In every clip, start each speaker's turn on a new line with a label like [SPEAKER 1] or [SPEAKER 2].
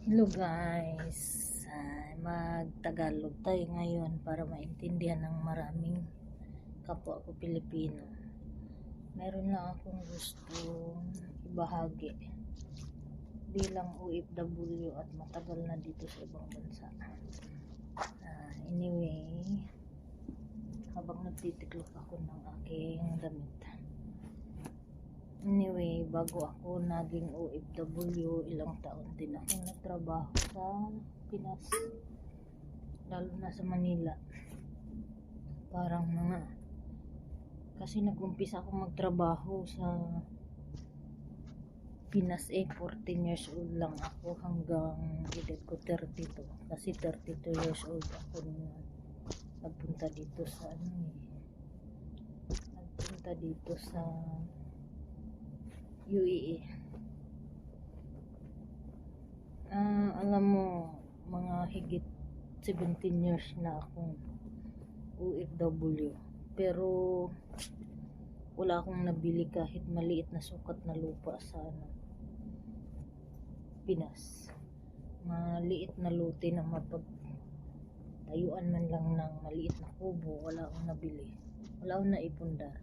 [SPEAKER 1] Hello guys, mag-Tagalog tayo ngayon para maintindihan ng maraming kapwa ko Pilipino. Meron lang akong gustong ibahagi bilang OFW at matagal na dito sa ibang bansa. Anyway, habang nagtitiklop ako ng aking damit. Anyway, bago ako naging OFW, ilang taon din akong nagtrabaho sa Pinas, lalo na sa Manila. Kasi nag-umpisa ako magtrabaho sa Pinas 14 years old lang ako hanggang edad ko 32. Kasi 32 years old ako nung nagpunta dito sa UAE. Alam mo, mga higit 17 years na akong OFW, pero wala akong nabili kahit maliit na sukat na lupa sa Pinas. Maliit na lote na mapagtayuan man lang ng maliit na kubo, wala akong nabili, wala akong naipundar.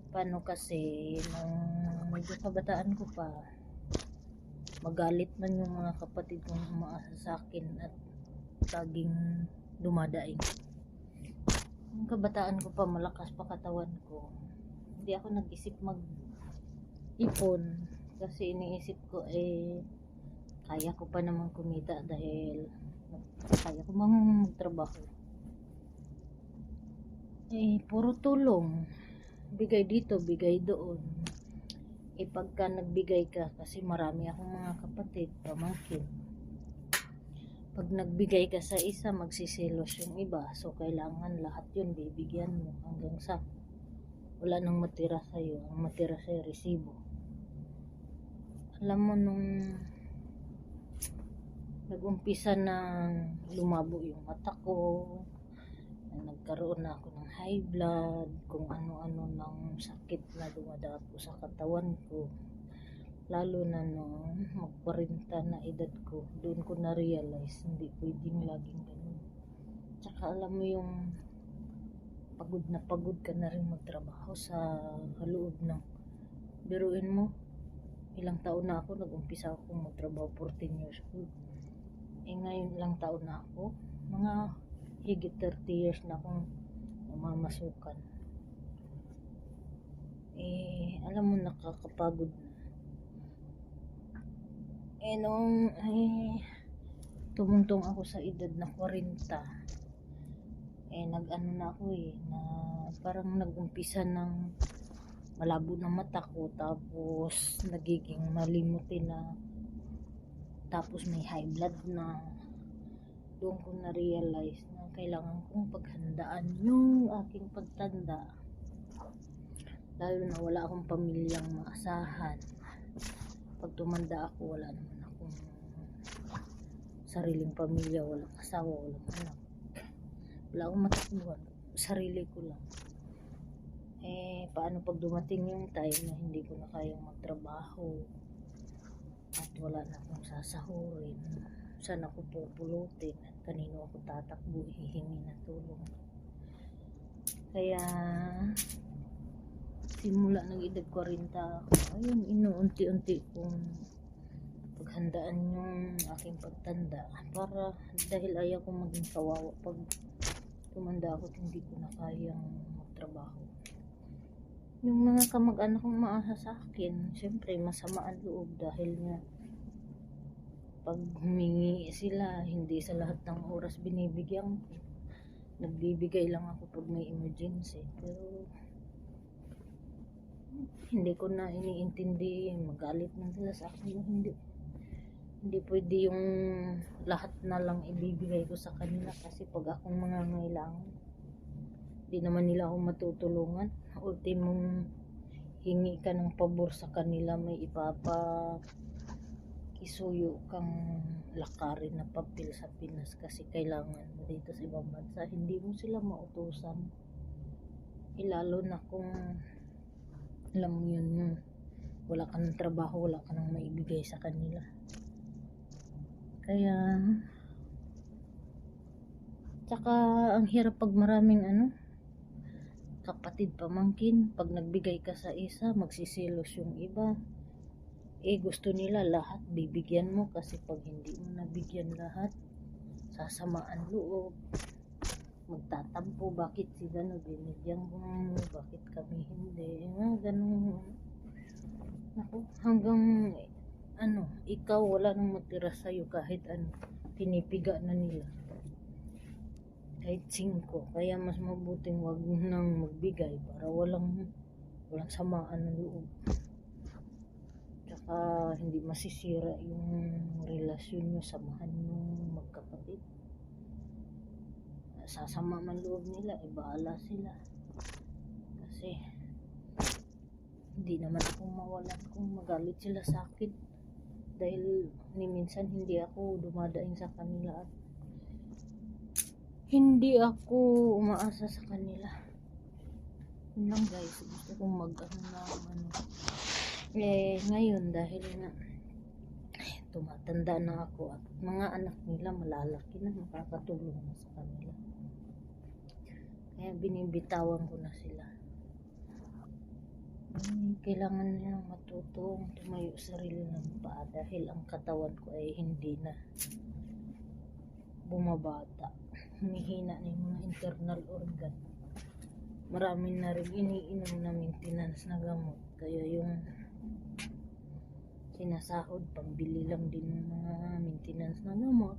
[SPEAKER 1] Paano kasi nung medyo kabataan ko pa, magalit man yung mga kapatid kong umaasa sa akin at laging dumadaing. Yung kabataan ko pa, malakas pa katawan ko, hindi ako nag-isip mag-ipon kasi iniisip ko kaya ko pa naman kumita dahil kaya ko magtrabaho. Puro tulong, bigay dito, bigay doon. Pagka nagbigay ka, kasi marami akong mga kapatid, pamangkin, pag nagbigay ka sa isa, magsisilos yung iba, so kailangan lahat yun bibigyan mo hanggang sa wala nang matira sa'yo. Ang matira sa'yo, resibo. Alam mo, nung nag-umpisa na lumabo yung mata ko, nagkaroon na ako ng high blood, kung ano-ano ng sakit na dumadapo sa katawan ko, lalo na nung mag-40 na edad ko, doon ko na-realize hindi pwedeng laging ganun. Tsaka alam mo yung pagod ka na rin magtrabaho sa loob ng, biruin mo, ilang taon na ako nag-umpisa akong magtrabaho, 14 years old. Ngayon ilang taon na ako, mga higit 30 years na akong namamasukan. Alam mo, nakakapagod na. Nung tumuntong ako sa edad na 40, nag-ano na ako na parang nag-umpisa ng malabo ng mata ko, tapos nagiging malimutin na, tapos may high blood na. Doon ko na-realize na kailangan kong paghandaan yung aking pagtanda, lalo na wala akong pamilyang maasahan. Pag tumanda ako, wala naman akong sariling pamilya, walang asawa, walang anak, wala akong matakbuhan, sarili ko lang. Paano pag dumating yung time na hindi ko na kayang magtrabaho at wala na akong sasahurin, saan ako pupulutin at kanino ako tatakbo hihingi na tulong? Kaya simula ng edad 40 ako, ayun, inuunti-unti kong paghandaan yung aking pagtanda, para dahil ayaw kong maging kawawa pag tumanda ako at hindi ko na kayang magtrabaho. Yung mga kamag-anak kong maasa sa akin, syempre masama ang loob, dahil nga pag humingi sila, hindi sa lahat ng oras binibigyan ko. Nagbibigay lang ako pag may emergency, pero hindi ko na iniintindi, magalit na sila sa akin. Hindi pwede yung lahat na lang ibibigay ko sa kanila, kasi pag akong mangangailangan, di naman nila ako matutulungan. Ultimong hingi ka ng pabor sa kanila, may isuyo kang lakarin na papel sa Pinas kasi kailangan mo dito sa ibang bansa, hindi mo sila mautusan. Lalo na kung alam mo yun, wala ka ng trabaho, wala ka nang maibigay sa kanila. Kaya tsaka ang hirap pag maraming kapatid, pamangkin. Pag nagbigay ka sa isa, magsisilos yung iba. Gusto nila lahat bibigyan mo, kasi pag hindi mo nabigyan lahat, sasamaan loob, magtatampo, bakit si gano'n binigyan mo, bakit kami hindi, ganun. Naku, hanggang ikaw wala nang matira sa'yo, kahit pinipiga na nila, kahit 5. Kaya mas mabuting wag nang magbigay para walang samaan ng loob. Tsaka hindi masisira yung relasyon nyo, samahan nyo magkapatid. Sasama man loob nila, bahala sila. Kasi hindi naman ako mawalan kung magalit sila sa akin, dahil minsan hindi ako dumadaing sa kanila at hindi ako umaasa sa kanila. Yun lang guys, gusto kong ngayon dahil na tumatanda na ako at mga anak nila malalaki na, makakatulong na sa kanila. Kaya binibitawan ko na sila. Kailangan nilang matutong tumayo sarili ng paa, dahil ang katawan ko ay hindi na bumabata. Humihina na yung mga internal organ. Marami na rin iniinom na maintenance na gamot. Kaya yung sinasahod, pambili lang din ng mga maintenance na gamot.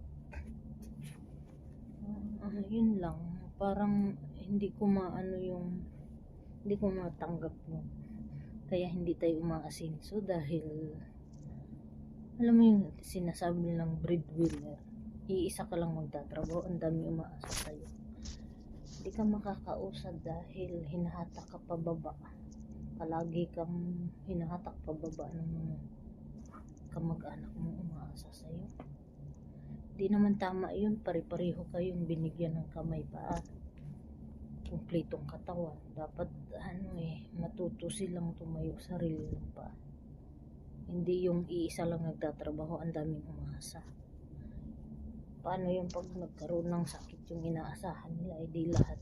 [SPEAKER 1] Yun lang. Parang hindi ko matanggap mo. Kaya hindi tayo umaasinso, dahil alam mo yung sinasabi nilang breadwinner, iisa ka lang magtatrabaho, ang dami umaasa sa'yo. Hindi ka makakausad dahil hinahatak ka pababa. Palagi kang hinahatak pababa ng mga kamag-anak mo umaasa sa'yo. Di naman tama yun, pare-pareho kayong binigyan ng kamay paa, kumpletong katawan. Dapat matuto silang tumayo sarili ng paa. Hindi yung iisa lang nagtatrabaho, ang daming umaasa. Paano yung pag nagkaroon ng sakit yung inaasahan nila, di lahat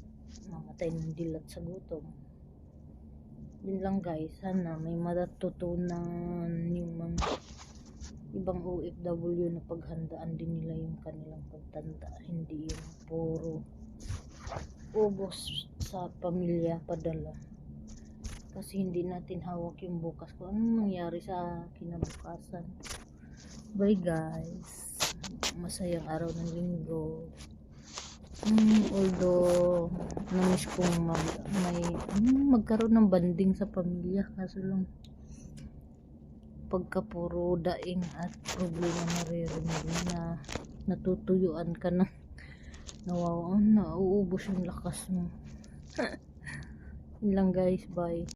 [SPEAKER 1] mamatay ng dilat sa gutom. Yun lang guys, sana may matutunan yung mga ibang OFW na paghandaan din nila yung kanilang pagtanda. Hindi yung puro ubos sa pamilya padala, kasi hindi natin hawak yung bukas kung anong mangyari sa kinabukasan. Bye guys, masayang araw ng linggo. Although namiss kong magkaroon ng banding sa pamilya, kaso lang pagka puro daing at problema naririnig na, natutuyuan ka na, nauubos yung lakas mo. Yun lang guys, bye.